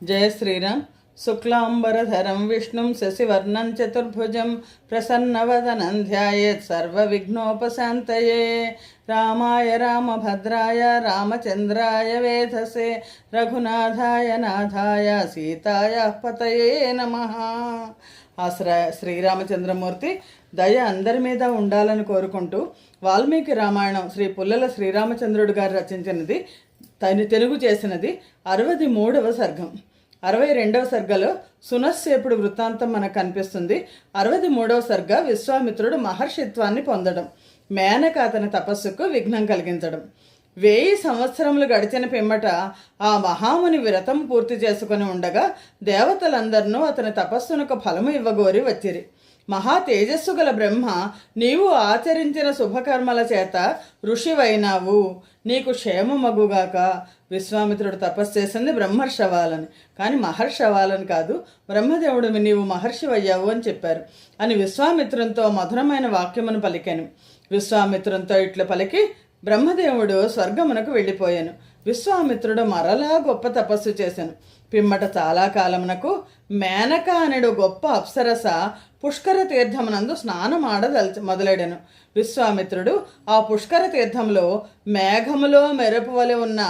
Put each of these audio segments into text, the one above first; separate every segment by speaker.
Speaker 1: జయ శ్రీరామ్. శుక్లాంబరధరం విష్ణుం శశివర్ణం చతుర్భుజం ప్రసన్నవదనం ధ్యాయేత్ సర్వవిఘ్నోపశాంతయే. రామాయ రామభద్రాయ రామచంద్రాయ వేధసే రఘునాథాయ నాథాయ సీతాయ పతయే నమః. ఆ శ్రీరామచంద్రమూర్తి దయ అందరి మీద ఉండాలని కోరుకుంటూ వాల్మీకి రామాయణం శ్రీ పుల్లల శ్రీరామచంద్రుడు గారు రచించినది, తెలుగు చేసినది 63వ సర్గం. 62వ సర్గలో సునస్సేపుడు వృత్తాంతం మనకు కనిపిస్తుంది. 63వ సర్గ విశ్వామిత్రుడు మహర్షిత్వాన్ని పొందడం, మేనక అతని తపస్సుకు విఘ్నం కలిగించడం. 1000 సంవత్సరములు గడిచిన పిమ్మట ఆ మహాముని వ్రతం పూర్తి చేసుకుని ఉండగా దేవతలందరినూ అతని తపస్సునకు ఫలము ఇవ్వగోరి వచ్చిరి. మహా తేజస్సు గల బ్రహ్మ, నీవు ఆచరించిన శుభకర్మల చేత ఋషివైనావు, నీకు క్షేమమగుగాక. విశ్వామిత్రుడు తపస్సు చేసింది బ్రహ్మర్షి అవ్వాలని, కానీ మహర్షి అవ్వాలని కాదు. బ్రహ్మదేవుడు నీవు మహర్షి అయ్యావు అని చెప్పారు అని విశ్వామిత్రునితో మధురమైన వాక్యమును పలికాను. విశ్వామిత్రునితో ఇట్లు పలికి బ్రహ్మదేవుడు స్వర్గమునకు వెళ్ళిపోయాను. విశ్వామిత్రుడు మరలా గొప్ప తపస్సు చేశాను. పిమ్మట చాలా కాలమునకు మేనక అనడు గొప్ప అప్సరస పుష్కర తీర్థమునందు స్నానమాడ మొదలెడెను. విశ్వామిత్రుడు ఆ పుష్కర తీర్థంలో మేఘములో మెరుపు వలె ఉన్న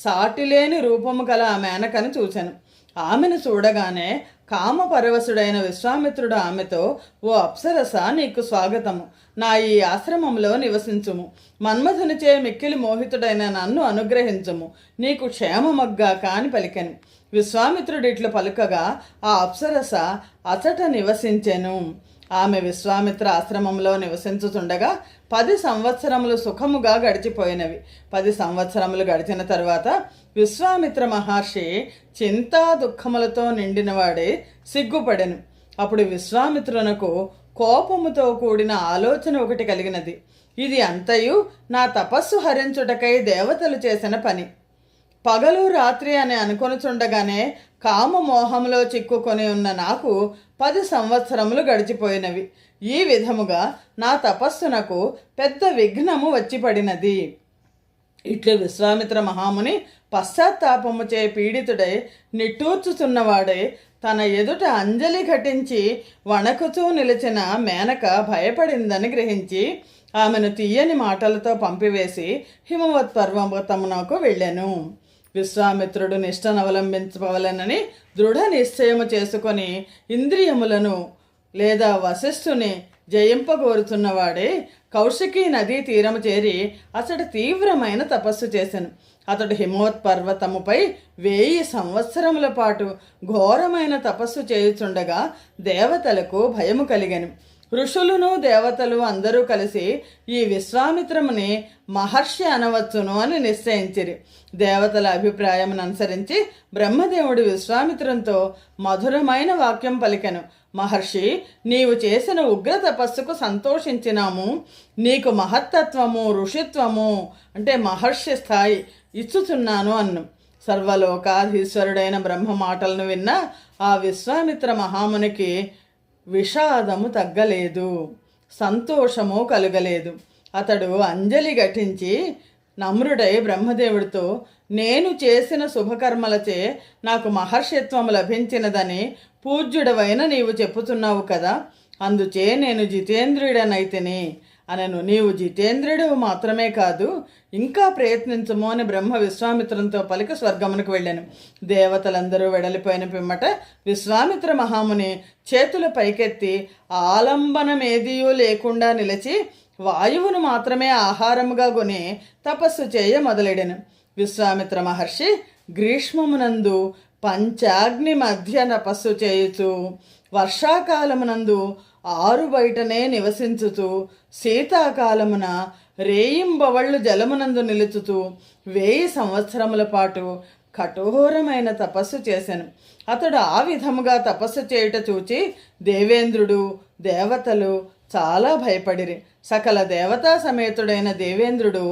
Speaker 1: సాటిలేని రూపము గల ఆ మేనకను చూశాను. ఆమెను చూడగానే కామపరవశుడైన విశ్వామిత్రుడు ఆమెతో, ఓ అప్సరస, నీకు స్వాగతము. నా ఈ ఆశ్రమంలో నివసించుము. మన్మధునిచే మిక్కిలి మోహితుడైన నన్ను అనుగ్రహించుము. నీకు క్షేమమగ్గాక అని పలికెను. విశ్వామిత్రుడు ఇట్లు పలుకగా ఆ అప్సరస అచట నివసించెను. ఆమె విశ్వామిత్ర ఆశ్రమంలో నివసించుతుండగా 10 సంవత్సరములు సుఖముగా గడిచిపోయినవి. 10 సంవత్సరములు గడిచిన తరువాత విశ్వామిత్ర మహర్షి చింతా దుఃఖములతో నిండినవాడే సిగ్గుపడెను. అప్పుడు విశ్వామిత్రునకు కోపముతో కూడిన ఆలోచన ఒకటి కలిగినది. ఇది అంతయు నా తపస్సు హరించుటకై దేవతలు చేసిన పని. పగలు రాత్రి అని అనుకొనుచుండగానే కామమోహంలో చిక్కుకొని ఉన్న నాకు 10 సంవత్సరములు గడిచిపోయినవి. ఈ విధముగా నా తపస్సునకు పెద్ద విఘ్నము వచ్చి పడినది. ఇట్లు విశ్వామిత్ర మహాముని పశ్చాత్తాపముచే పీడితుడై నిట్టూర్చుచున్నవాడై తన ఎదుట అంజలి ఘటించి వణకుతూ నిలిచిన మేనక భయపడిందని గ్రహించి ఆమెను తీయని మాటలతో పంపివేసి హిమవత్ పర్వతమునకు వెళ్ళాను. విశ్వామిత్రుడు నిష్టను అవలంబించవలనని దృఢ నిశ్చయము చేసుకొని ఇంద్రియములను లేదా వశిష్ఠుని జయింపగోరుతున్నవాడే కౌశికీ నదీ తీరము చేరి అతడు తీవ్రమైన తపస్సు చేశాను. అతడు హిమవత్ పర్వతముపై 1000 సంవత్సరముల పాటు ఘోరమైన తపస్సు చేయుచుండగా దేవతలకు భయము కలిగెను. ఋషులను దేవతలు అందరూ కలిసి ఈ విశ్వామిత్రముని మహర్షి అనవచ్చును అని నిశ్చయించిరి. దేవతల అభిప్రాయమును అనుసరించి బ్రహ్మదేవుడు విశ్వామిత్రునితో మధురమైన వాక్యం పలికెను. మహర్షి, నీవు చేసిన ఉగ్ర తపస్సుకు సంతోషించినాము. నీకు మహత్తత్వము, ఋషిత్వము అంటే మహర్షి స్థాయి ఇచ్చుచున్నాను అన్ను. సర్వలోకాధీశ్వరుడైన బ్రహ్మ మాటలను విన్న ఆ విశ్వామిత్ర మహామునికి విషాదము తగ్గలేదు, సంతోషము కలుగలేదు. అతడు అంజలి ఘటించి నమ్రుడై బ్రహ్మదేవుడితో, నేను చేసిన శుభకర్మలచే నాకు మహర్షిత్వము లభించినదని పూజ్యుడవైన నీవు చెప్పుతున్నావు కదా, అందుచే నేను జితేంద్రుడనైతిని అనను. నీవు జితేంద్రుడు మాత్రమే కాదు, ఇంకా ప్రయత్నించము అని బ్రహ్మ విశ్వామిత్రునితో పలికి స్వర్గమునకు వెళ్ళాను. దేవతలందరూ వెడలిపోయిన పిమ్మట విశ్వామిత్ర మహాముని చేతుల పైకెత్తి ఆలంబనమేదియూ లేకుండా నిలిచి వాయువును మాత్రమే ఆహారముగా కొని తపస్సు చేయ మొదలెడెను. విశ్వామిత్ర మహర్షి గ్రీష్మమునందు పంచాగ్ని మధ్య తపస్సు చేయుచు, వర్షాకాలమునందు ఆరు బయటనే నివసించుతూ, శీతాకాలమున రేయింబవళ్ళు జలమునందు నిలుచుతూ 1000 సంవత్సరముల పాటు కఠోరమైన తపస్సు చేశాను. అతడు ఆ విధముగా తపస్సు చేయుట చూచి దేవేంద్రుడు, దేవతలు చాలా భయపడిరి. సకల దేవతా సమేతుడైన దేవేంద్రుడు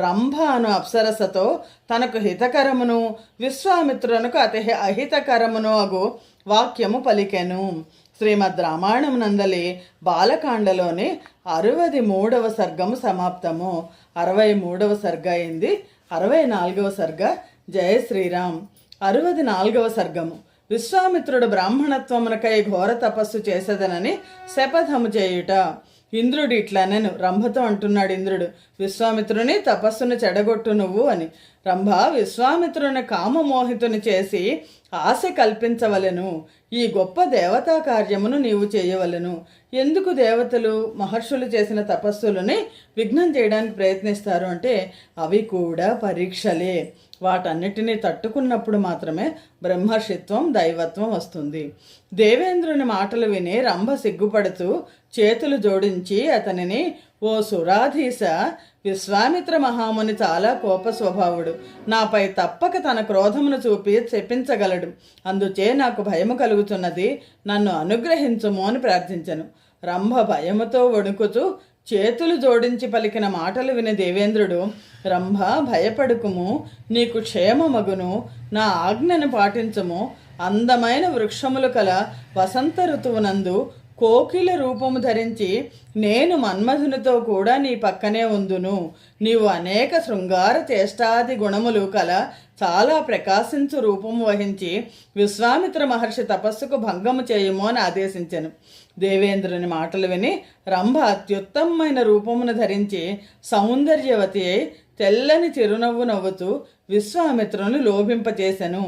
Speaker 1: రంభ అను అప్సరసతో తనకు హితకరమును విశ్వామిత్రునకు అతి అహితకరమును అగు వాక్యము పలికెను. శ్రీమద్ రామాయణమునందలి బాలకాండలోని 63వ సర్గము సమాప్తము. 63వ సర్గ అయింది. 64వ సర్గ. జయ శ్రీరామ్. 64వ సర్గము. విశ్వామిత్రుడు బ్రాహ్మణత్వమునకై ఘోర తపస్సు చేసేదనని శపథము చేయుట. ఇంద్రుడు ఇట్లనెను. రంభతో అంటున్నాడు ఇంద్రుడు, విశ్వామిత్రుని తపస్సును చెడగొట్టు నువ్వు అని. రంభ విశ్వామిత్రుని కామమోహితుని చేసి ఆశ కల్పించవలెను. ఈ గొప్ప దేవతా కార్యమును నీవు చేయవలెను. ఎందుకు దేవతలు మహర్షులు చేసిన తపస్సులని విఘ్నం చేయడానికి ప్రయత్నిస్తారు అంటే అవి కూడా పరీక్షలే. వాటన్నిటినీ తట్టుకున్నప్పుడు మాత్రమే బ్రహ్మర్షిత్వం దైవత్వం వస్తుంది. దేవేంద్రుని మాటలు విని రంభ సిగ్గుపడుతూ చేతులు జోడించి అతనిని, ఓ సురాధీశ, విశ్వామిత్ర మహాముని చాలా కోప స్వభావుడు. నాపై తప్పక తన క్రోధమును చూపి చెప్పించగలడు. అందుచే నాకు భయము కలుగుతున్నది. నన్ను అనుగ్రహించుము అని ప్రార్థించను. రంభ భయముతో వణుకుతూ చేతులు జోడించి పలికిన మాటలు విని దేవేంద్రుడు, రంభ భయపడుకుము, నీకు క్షేమమగును, నా ఆజ్ఞను పాటించము. అందమైన వృక్షములు కల వసంత ఋతువునందు కోకిల రూపము ధరించి నేను మన్మధునితో కూడా నీ పక్కనే ఉందును. నీవు అనేక శృంగార చేష్టాది గుణములు కల చాలా ప్రకాశించు రూపము వహించి విశ్వామిత్ర మహర్షి తపస్సుకు భంగము చేయము అని ఆదేశించెను. దేవేంద్రుని మాటలు విని రంభ అత్యుత్తమమైన రూపమును ధరించి సౌందర్యవతి అయి తెల్లని చిరునవ్వు నవ్వుతూ విశ్వామిత్రుని లోభింపచేసెను.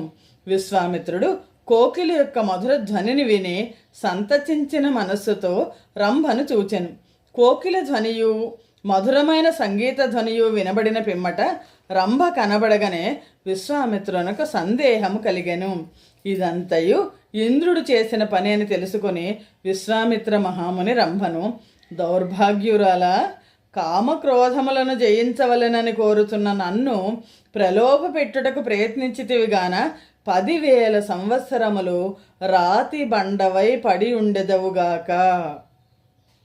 Speaker 1: విశ్వామిత్రుడు కోకిల యొక్క మధుర ధ్వనిని విని సంతచించిన మనస్సుతో రంభను చూచెను. కోకిల ధ్వనియు మధురమైన సంగీత ధ్వనియు వినబడిన పిమ్మట రంభ కనబడగానే విశ్వామిత్రునకు సందేహము కలిగెను. ఇదంతయు ఇంద్రుడు చేసిన పని అని తెలుసుకొని విశ్వామిత్ర మహాముని రంభను, దౌర్భాగ్యురాల, కామక్రోధములను జయించవలెనని కోరుతున్న నన్ను ప్రలోభ పెట్టుటకు ప్రయత్నించితివిగాన 10,000 సంవత్సరములు రాతి బండవై పడి ఉండెదవుగాక.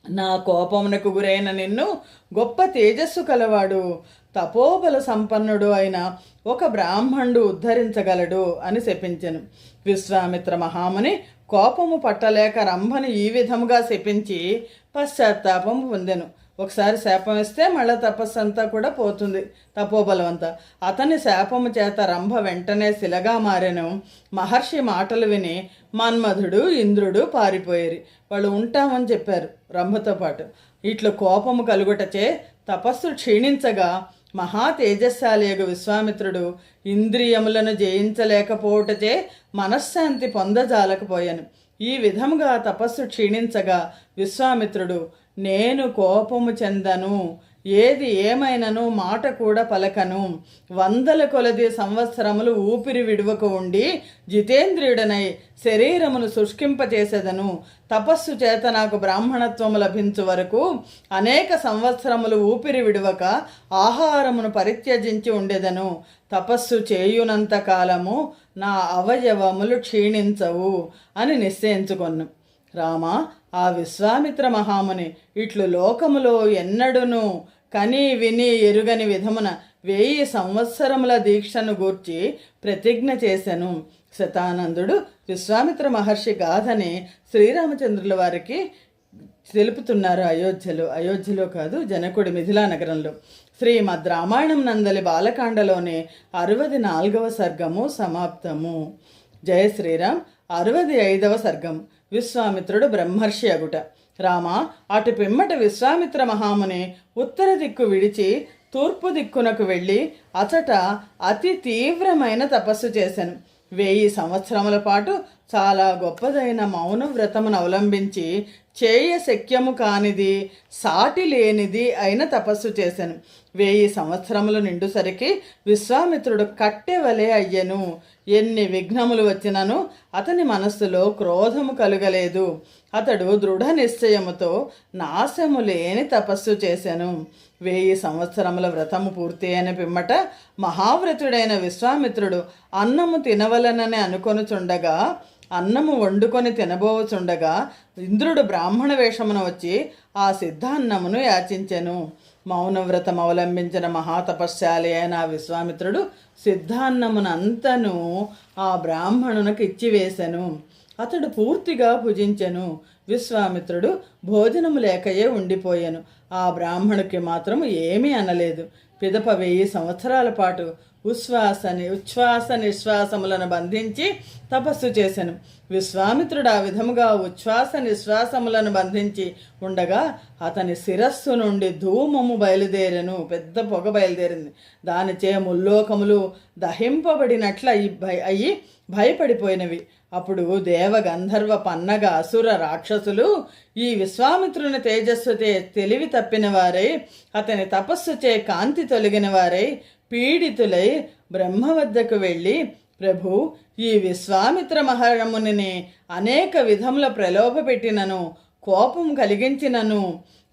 Speaker 1: నా కోపమునకు గురైన నిన్ను గొప్ప తేజస్సు కలవాడు, తపోబల సంపన్నుడు అయిన ఒక బ్రాహ్మణుడు ఉద్ధరించగలడు అని శపించెను. విశ్వామిత్ర మహాముని కోపము పట్టలేక రంభను ఈ విధముగా శపించి పశ్చాత్తాపం పొందెను. ఒకసారి శాపం ఇస్తే మళ్ళీ తపస్సు అంతా కూడా పోతుంది, తపోబలం అంతా. అతని శాపము చేత రంభ వెంటనే శిలగా మారెను. మహర్షి మాటలు విని మన్మధుడు ఇంద్రుడు పారిపోయేరి. వాళ్ళు ఉంటామని చెప్పారు రంభతో పాటు. ఇట్లు కోపము కలుగుటచే తపస్సు క్షీణించగా మహా తేజస్శాలియగు విశ్వామిత్రుడు ఇంద్రియములను జయించలేకపోవటచే మనశ్శాంతి పొందజాలకపోయాను. ఈ విధముగా తపస్సు క్షీణించగా విశ్వామిత్రుడు, నేను కోపము చెందను, ఏది ఏమైనను మాట కూడా పలకను, 100 కొలది సంవత్సరములు ఊపిరి విడువక ఉండి జితేంద్రియుడనై శరీరమును శుష్కింపచేసేదను. తపస్సు చేత నాకు బ్రాహ్మణత్వము లభించు వరకు అనేక సంవత్సరములు ఊపిరి విడువక ఆహారమును పరిత్యజించి ఉండేదను. తపస్సు చేయునంత కాలము నా అవయవములు క్షీణించవు అని నిశ్చయించుకొను. రామ, ఆ విశ్వామిత్ర మహాముని ఇట్లు లోకములో ఎన్నడును కని విని ఎరుగని విధమున 1000 సంవత్సరముల దీక్షను గూర్చి ప్రతిజ్ఞ చేసెను. శతానందుడు విశ్వామిత్ర మహర్షి గాథని శ్రీరామచంద్రుల వారికి తెలుపుతున్నారు అయోధ్యలో కాదు, జనకుడి మిథిలా నగరంలో. శ్రీమద్ రామాయణం నందలి బాలకాండలోని 64వ సర్గము సమాప్తము. జయ శ్రీరామ్. 65వ సర్గం. విశ్వామిత్రుడు బ్రహ్మర్షి అగుట. రామ, అటు పిమ్మట విశ్వామిత్ర మహాముని ఉత్తర దిక్కు విడిచి తూర్పు దిక్కునకు వెళ్ళి అచట అతి తీవ్రమైన తపస్సు చేశాను. 1000 సంవత్సరముల పాటు చాలా గొప్పదైన మౌన వ్రతమును అవలంబించి శక్యము కానిది, సాటి లేనిది అయిన తపస్సు చేశాను. 1000 సంవత్సరములు నిండుసరికి విశ్వామిత్రుడు కట్టెవలే అయ్యెను. ఎన్ని విఘ్నములు వచ్చినను అతని మనస్సులో క్రోధము కలుగలేదు. అతడు దృఢ నిశ్చయముతో నాశము లేని తపస్సు చేశాను. 1000 సంవత్సరముల వ్రతము పూర్తి అయిన పిమ్మట మహావ్రతుడైన విశ్వామిత్రుడు అన్నము తినవలనని అనుకొనుచుండగా, అన్నము వండుకొని తినబోచుండగా ఇంద్రుడు బ్రాహ్మణ వేషమున వచ్చి ఆ సిద్ధాన్నమును యాచించెను. మౌనవ్రతం అవలంబించిన మహాతపశ్శాలి అయిన విశ్వామిత్రుడు సిద్ధాన్నమునంతను ఆ బ్రాహ్మణునకు ఇచ్చివేశను. అతడు పూర్తిగా భుజించెను. విశ్వామిత్రుడు భోజనము లేకయే ఉండిపోయాను. ఆ బ్రాహ్మణుకి మాత్రం ఏమీ అనలేదు. పిదప 1000 సంవత్సరాల పాటు ఉచ్ఛ్వాస నిశ్వాసములను బంధించి తపస్సు చేసెను. విశ్వామిత్రుడు ఆ విధముగా ఉచ్ఛ్వాస నిశ్వాసములను బంధించి ఉండగా అతని శిరస్సు నుండి ధూమము బయలుదేరెను. పెద్ద పొగ బయలుదేరింది. దానిచే ముల్లోకములు దహింపబడినట్లు అయ్యి భయపడిపోయినవి. అప్పుడు దేవ గంధర్వ పన్నగ అసుర రాక్షసులు ఈ విశ్వామిత్రుని తేజస్సుతే తెలివి తప్పిన వారై, అతని తపస్సుచే కాంతి తొలగిన వారై, పీడితులై బ్రహ్మ వద్దకు వెళ్ళి, ప్రభు, ఈ విశ్వామిత్ర మహామునిని అనేక విధముల ప్రలోభపెట్టినను, కోపం కలిగించినను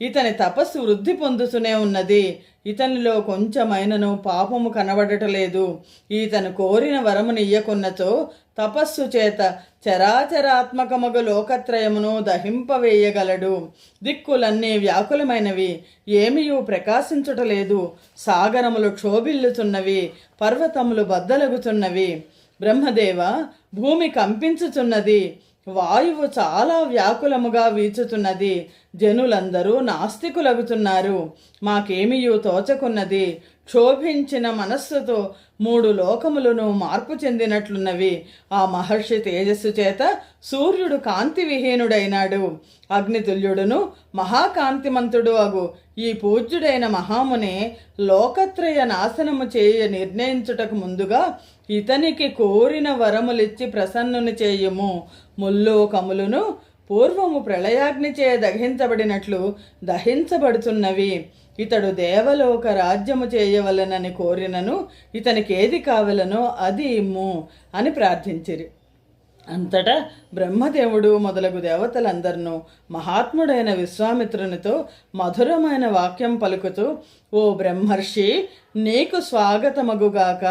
Speaker 1: ఇతని తపస్సు వృద్ధి పొందుతూనే ఉన్నది. ఇతనిలో కొంచెమైనను పాపము కనబడటలేదు. ఈతను కోరిన వరముని ఇయ్యకున్నచో తపస్సు చేత చరాచరాత్మకమగు లోకత్రయమును దహింపవేయగలడు. దిక్కులన్నీ వ్యాకులమైనవి, ఏమియూ ప్రకాశించుటలేదు. సాగరములు క్షోభిల్లుతున్నవి, పర్వతములు బద్దలగుతున్నవి. బ్రహ్మదేవ, భూమి కంపించుచున్నది, వాయువు చాలా వ్యాకులముగా వీచుతున్నది. జనులందరూ నాస్తికులగుతున్నారు. మాకేమియూ తోచకున్నది. క్షోభించిన మనస్సుతో 3 లోకములను మార్పు చెందినట్లున్నవి. ఆ మహర్షి తేజస్సు చేత సూర్యుడు కాంతి విహీనుడైనాడు. అగ్నితుల్యుడును మహాకాంతిమంతుడు అగు ఈ పూజ్యుడైన మహాముని లోకత్రయ నాశనము చేయ నిర్ణయించుటకు ముందుగా ఇతనికి కోరిన వరములిచ్చి ప్రసన్నుని చేయుము. ముల్లోకములను పూర్వము ప్రళయాగ్నిచే దహించబడినట్లు దహించబడుతున్నవి. ఇతడు దేవలోక రాజ్యము చేయవలనని కోరినను ఇతనికి ఏది కావలనో అది ఇమ్ము అని ప్రార్థించిరి. అంతటా బ్రహ్మదేవుడు మొదలగు దేవతలందరినూ మహాత్ముడైన విశ్వామిత్రునితో మధురమైన వాక్యం పలుకుతూ, ఓ బ్రహ్మర్షి, నీకు స్వాగతమగుగాక.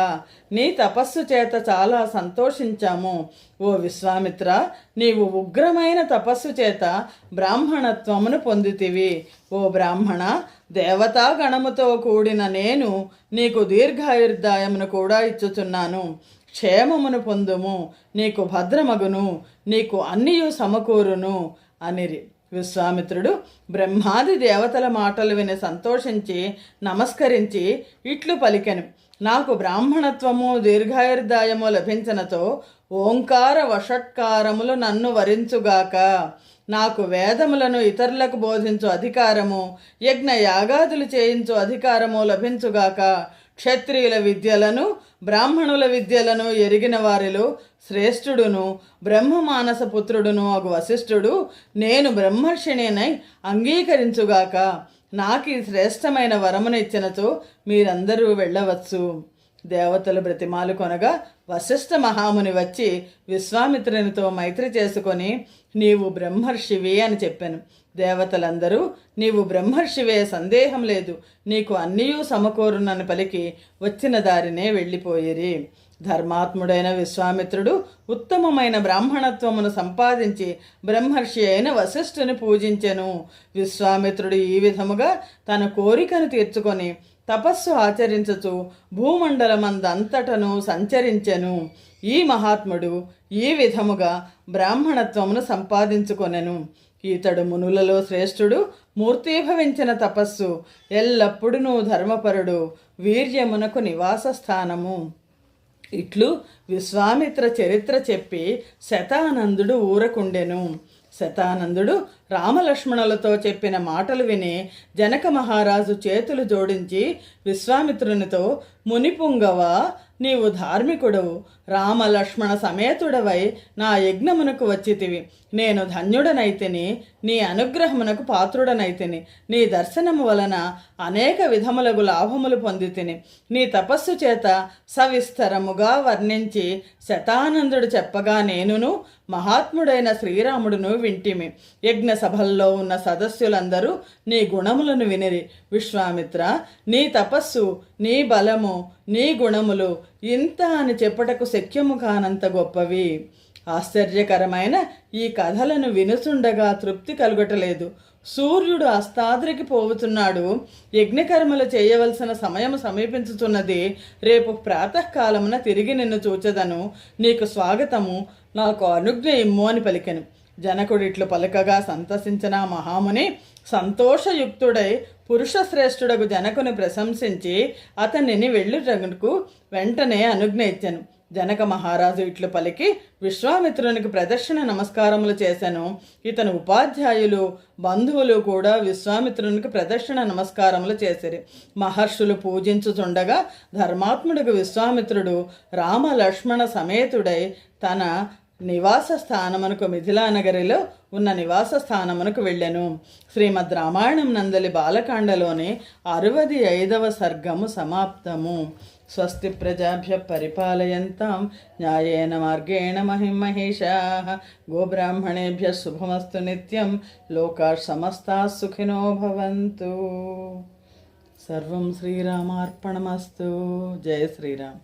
Speaker 1: నీ తపస్సు చేత చాలా సంతోషించాము. ఓ విశ్వామిత్ర, నీవు ఉగ్రమైన తపస్సు చేత బ్రాహ్మణత్వమును పొందితివి. ఓ బ్రాహ్మణ, దేవతా గణముతో కూడిన నేను నీకు దీర్ఘాయుర్దాయమును కూడా ఇచ్చుచున్నాను. క్షేమమును పొందుము, నీకు భద్రమగును, నీకు అన్నియు సమకూరును అనిరి. విశ్వామిత్రుడు బ్రహ్మాది దేవతల మాటలు విని సంతోషించి నమస్కరించి ఇట్లు పలికెను. నాకు బ్రాహ్మణత్వము దీర్ఘాయుర్దాయము లభించినతో ఓంకార వషట్కారములు నన్ను వరించుగాక. నాకు వేదములను ఇతరులకు బోధించు అధికారము, యజ్ఞ యాగాదులు చేయించు అధికారము లభించుగాక. క్షత్రియుల విద్యలను బ్రాహ్మణుల విద్యలను ఎరిగిన వారిలో శ్రేష్ఠుడును బ్రహ్మమానస పుత్రుడును అగు వశిష్ఠుడు నేను బ్రహ్మర్షిణినై అంగీకరించుగాక. నాకు ఈ శ్రేష్టమైన వరమును ఇచ్చినచో మీరందరూ వెళ్ళవచ్చు. దేవతలు బ్రతిమాలు కొనగా వశిష్ఠ మహాముని వచ్చి విశ్వామిత్రునితో మైత్రి చేసుకొని, నీవు బ్రహ్మర్షివి అని చెప్పాను. దేవతలందరూ నీవు బ్రహ్మర్షివే, సందేహం లేదు, నీకు అన్నీయూ సమకూరునని పలికి వచ్చిన దారినే వెళ్ళిపోయిరి. ధర్మాత్ముడైన విశ్వామిత్రుడు ఉత్తమమైన బ్రాహ్మణత్వమును సంపాదించి బ్రహ్మర్షి అయిన వశిష్ఠుని పూజించెను. విశ్వామిత్రుడు ఈ విధముగా తన కోరికను తీర్చుకొని తపస్సు ఆచరించుచు భూమండలమందంతటను సంచరించెను. ఈ మహాత్ముడు ఈ విధముగా బ్రాహ్మణత్వమును సంపాదించుకొనెను. ఈతడు మునులలో శ్రేష్ఠుడు, మూర్తీభవించిన తపస్సు, ఎల్లప్పుడూ ధర్మపరుడు, వీర్యమునకు నివాస స్థానము. ఇట్లు విశ్వామిత్ర చరిత్ర చెప్పి శతానందుడు ఊరకుండెను. శతానందుడు రామలక్ష్మణులతో చెప్పిన మాటలు విని జనక మహారాజు చేతులు జోడించి విశ్వామిత్రునితో, మునిపుంగవ, నీవు ధార్మికుడవు, రామలక్ష్మణ సమేతుడవై నా యజ్ఞమునకు వచ్చితివి. నేను ధన్యుడనైతిని, నీ అనుగ్రహమునకు పాత్రుడనైతిని. నీ దర్శనము వలన అనేక విధములగు లాభములు పొందితిని. నీ తపస్సు చేత సవిస్తరముగా వర్ణించి శతానందుడు చెప్పగా నేనును మహాత్ముడైన శ్రీరాముడును వింటిమి. యజ్ఞ సభల్లో ఉన్న సదస్సులందరూ నీ గుణములను వినిరి. విశ్వామిత్ర, నీ తపస్సు, నీ బలము, నీ గుణములు ఇంత అని చెప్పుటకు శక్యము కానంత గొప్పవి. ఆశ్చర్యకరమైన ఈ కథలను వినుచుండగా తృప్తి కలుగటలేదు. సూర్యుడు అస్తాద్రికి పోవుతున్నాడు. యజ్ఞకర్మలు చేయవలసిన సమయం సమీపించుతున్నది. రేపు ప్రాతకాలమున తిరిగి నిన్ను చూచెదను. నీకు స్వాగతము, నాకు అనుజ్ఞ ఇమ్ము అని పలికెను. జనకుడిట్లు పలుకగా సంతసించిన మహాముని సంతోషయుక్తుడై పురుషశ్రేష్ఠుడకు జనకుని ప్రశంసించి అతనిని వెళ్ళుటకు వెంటనే అనుజ్ఞ ఇచ్చాను. జనక మహారాజు ఇట్లు పలికి విశ్వామిత్రునికి ప్రదక్షిణ నమస్కారములు చేశాను. ఇతను ఉపాధ్యాయులు బంధువులు కూడా విశ్వామిత్రునికి ప్రదక్షిణ నమస్కారములు చేసిరి. మహర్షులు పూజించుచుండగా ధర్మాత్ముడికి విశ్వామిత్రుడు రామ లక్ష్మణ సమేతుడై తన నివాస స్థానమునకు మిథిలానగరిలో ఉన్న నివాస స్థానమునకు వెళ్ళెను. శ్రీమద్ రామాయణం నందలి బాలకాండలోని 65వ సర్గము సమాప్తము. స్వస్తి ప్రజాభ్య పరిపాలయంతాం న్యాయేన మార్గేణ మహిమహేషాః గోబ్రాహ్మణేభ్య శుభమస్తు నిత్యం లోకాః సమస్తాః సుఖినో భవంతు. సర్వం శ్రీరామార్పణమస్తు. జయ శ్రీరామ్.